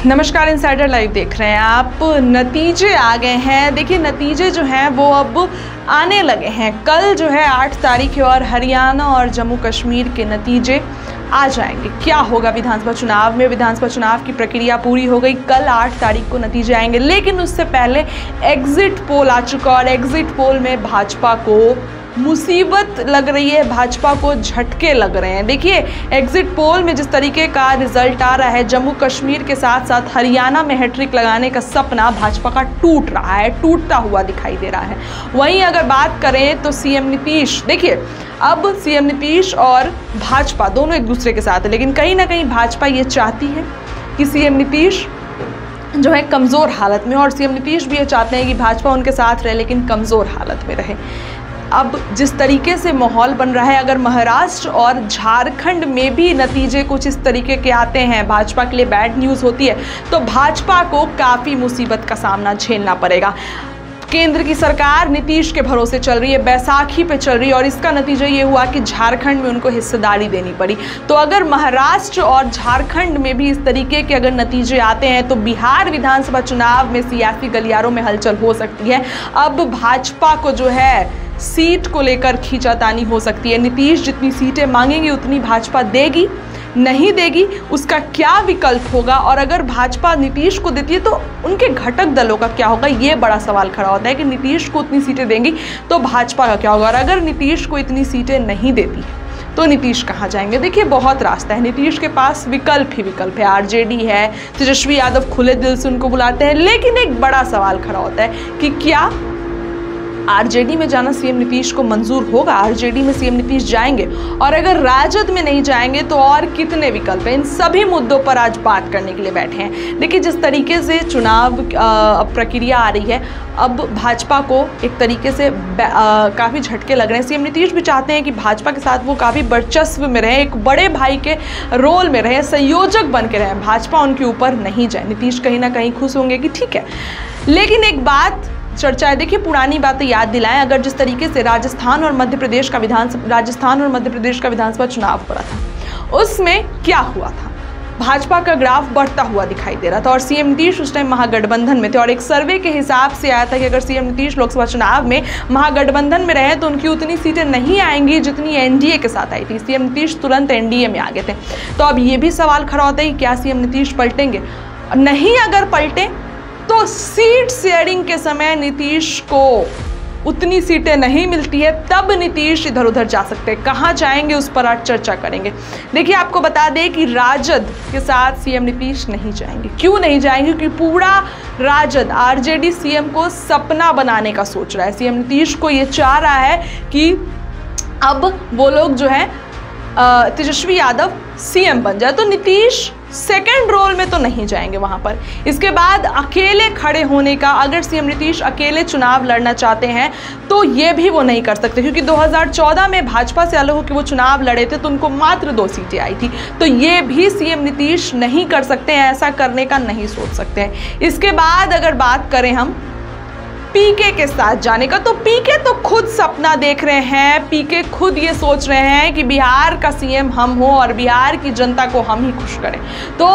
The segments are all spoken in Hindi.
नमस्कार, इनसाइडर लाइव देख रहे हैं आप। नतीजे आ गए हैं। देखिए, नतीजे जो हैं वो अब आने लगे हैं। कल जो है 8 तारीख है और हरियाणा और जम्मू कश्मीर के नतीजे आ जाएंगे। क्या होगा विधानसभा चुनाव में? विधानसभा चुनाव की प्रक्रिया पूरी हो गई। कल 8 तारीख को नतीजे आएंगे, लेकिन उससे पहले एग्जिट पोल आ चुका और एग्जिट पोल में भाजपा को मुसीबत लग रही है, भाजपा को झटके लग रहे हैं। देखिए, एग्जिट पोल में जिस तरीके का रिजल्ट आ रहा है, जम्मू कश्मीर के साथ साथ हरियाणा में हैट्रिक लगाने का सपना भाजपा का टूट रहा है, टूटता हुआ दिखाई दे रहा है। वहीं अगर बात करें तो सीएम नीतीश, देखिए अब सीएम नीतीश और भाजपा दोनों एक दूसरे के साथ है, लेकिन कहीं ना कहीं भाजपा ये चाहती है कि सीएम नीतीश जो है कमज़ोर हालत में, और सीएम नीतीश भी ये चाहते हैं कि भाजपा उनके साथ रहे लेकिन कमज़ोर हालत में रहे। अब जिस तरीके से माहौल बन रहा है, अगर महाराष्ट्र और झारखंड में भी नतीजे कुछ इस तरीके के आते हैं, भाजपा के लिए बैड न्यूज़ होती है, तो भाजपा को काफ़ी मुसीबत का सामना झेलना पड़ेगा। केंद्र की सरकार नीतीश के भरोसे चल रही है, बैसाखी पे चल रही है, और इसका नतीजा ये हुआ कि झारखंड में उनको हिस्सेदारी देनी पड़ी। तो अगर महाराष्ट्र और झारखंड में भी इस तरीके के अगर नतीजे आते हैं तो बिहार विधानसभा चुनाव में सियासी गलियारों में हलचल हो सकती है। अब भाजपा को जो है सीट को लेकर खींचातानी हो सकती है। नीतीश जितनी सीटें मांगेंगे उतनी भाजपा देगी, नहीं देगी उसका क्या विकल्प होगा, और अगर भाजपा नीतीश को देती है तो उनके घटक दलों का क्या होगा, ये बड़ा सवाल खड़ा होता है कि नीतीश को उतनी सीटें देंगी तो भाजपा का क्या होगा, और अगर नीतीश को इतनी सीटें नहीं देती तो नीतीश कहाँ जाएंगे। देखिए, बहुत रास्ता है, नीतीश के पास विकल्प ही विकल्प है। आरजेडी है, तेजस्वी यादव खुले दिल से उनको बुलाते हैं, लेकिन एक बड़ा सवाल खड़ा होता है कि क्या आरजेडी में जाना सीएम नीतीश को मंजूर होगा? आरजेडी में सीएम नीतीश जाएंगे, और अगर राजद में नहीं जाएंगे तो और कितने विकल्प हैं? इन सभी मुद्दों पर आज बात करने के लिए बैठे हैं। देखिए, जिस तरीके से चुनाव प्रक्रिया आ रही है, अब भाजपा को एक तरीके से काफ़ी झटके लग रहे हैं। सीएम नीतीश भी चाहते हैं कि भाजपा के साथ वो काफ़ी वर्चस्व में रहे, एक बड़े भाई के रोल में रहे, संयोजक बन के रहे, भाजपा उनके ऊपर नहीं जाए। नीतीश कहीं ना कहीं खुश होंगे कि ठीक है, लेकिन एक बात चर्चा है। देखिए, पुरानी बातें याद दिलाएं। अगर जिस तरीके से राजस्थान और मध्य प्रदेश का विधानसभा चुनाव हो रहा था, उसमें क्या हुआ था? भाजपा का ग्राफ बढ़ता हुआ दिखाई दे रहा था, और सीएम नीतीश उस टाइम महागठबंधन में थे, और एक सर्वे के हिसाब से आया था कि अगर सीएम नीतीश लोकसभा चुनाव में महागठबंधन में रहे तो उनकी उतनी सीटें नहीं आएंगी जितनी एनडीए के साथ आई थी। सीएम नीतीश तुरंत एनडीए में आ गए थे। तो अब ये भी सवाल खड़ा होता है कि क्या सीएम नीतीश पलटेंगे? नहीं, अगर पलटे तो सीट शेयरिंग के समय नीतीश को उतनी सीटें नहीं मिलती है, तब नीतीश इधर उधर जा सकते हैं। कहाँ जाएंगे उस पर आज चर्चा करेंगे। देखिए, आपको बता दें कि राजद के साथ सीएम नीतीश नहीं जाएंगे। क्यों नहीं जाएंगे? क्योंकि पूरा राजद, आरजेडी सीएम को सपना बनाने का सोच रहा है। सीएम नीतीश को ये चाह रहा है कि अब वो लोग जो है तेजस्वी यादव सीएम बन जाए, तो नीतीश सेकंड रोल में तो नहीं जाएंगे वहां पर। इसके बाद अकेले खड़े होने का, अगर सीएम नीतीश अकेले चुनाव लड़ना चाहते हैं तो ये भी वो नहीं कर सकते, क्योंकि 2014 में भाजपा से अलग होकर वो चुनाव लड़े थे तो उनको मात्र 2 सीटें आई थी। तो ये भी सीएम नीतीश नहीं कर सकते हैं, ऐसा करने का नहीं सोच सकते हैं। इसके बाद अगर बात करें हम पीके के साथ जाने का, तो पीके तो खुद सपना देख रहे हैं। पीके खुद ये सोच रहे हैं कि बिहार का सीएम हम हो और बिहार की जनता को हम ही खुश करें। तो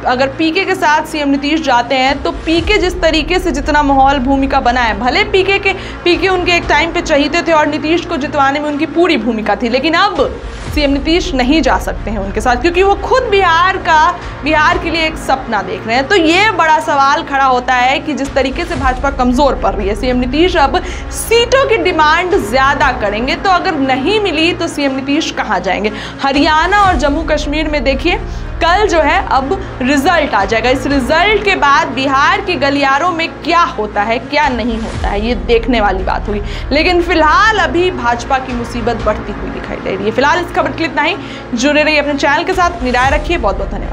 अगर पीके के साथ सीएम नीतीश जाते हैं तो पीके जिस तरीके से जितना माहौल भूमिका बना है, भले पीके उनके एक टाइम पे चाहते थे और नीतीश को जितवाने में उनकी पूरी भूमिका थी, लेकिन अब सीएम नीतीश नहीं जा सकते हैं उनके साथ, क्योंकि वो खुद बिहार के लिए एक सपना देख रहे हैं। तो ये बड़ा सवाल खड़ा होता है कि जिस तरीके से भाजपा कमजोर पड़ रही है, सीएम नीतीश अब सीटों की डिमांड ज्यादा करेंगे, तो अगर नहीं मिली तो सीएम नीतीश कहां जाएंगे? हरियाणा और जम्मू कश्मीर में देखिए, कल जो है अब रिजल्ट आ जाएगा। इस रिजल्ट के बाद बिहार की गलियारों में क्या होता है, क्या नहीं होता है, ये देखने वाली बात होगी। लेकिन फिलहाल अभी भाजपा की मुसीबत बढ़ती हुई दिखाई दे रही है। फिलहाल इस खबर के लिए इतना ही। जुड़े रहिए अपने चैनल के साथ, अपनी राय रखिए। बहुत बहुत धन्यवाद।